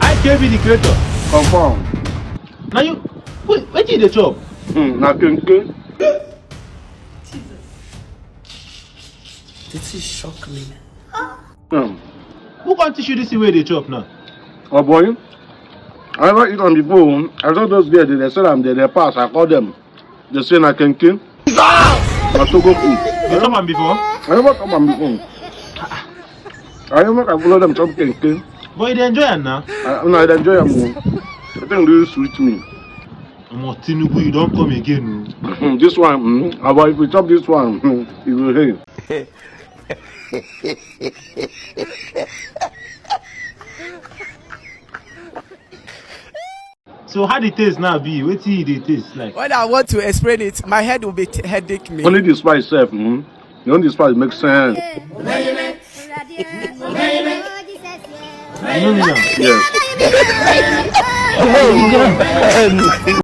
I.k.B the creator. Confirm. Now you wait till the chop. Na kenke. This is shock me. Who can't teach you this way they chop now? Oh boy. I never eat on the phone. I saw those girls, they said I'm there, they pass. I called them. They say na kenke. Na Togo food. You chop am before? I never come on the phone. I never can follow them chop kenke. But you dey enjoy it now. I enjoy them more. I think really sweet me. Tinubu, you don't come again. This one, but if we chop this one, you will hate. So how the taste now be? What see the taste like? When I want to explain it, my head will be headache me. Only the spice itself, the only spice makes sense. You know me now? Yes.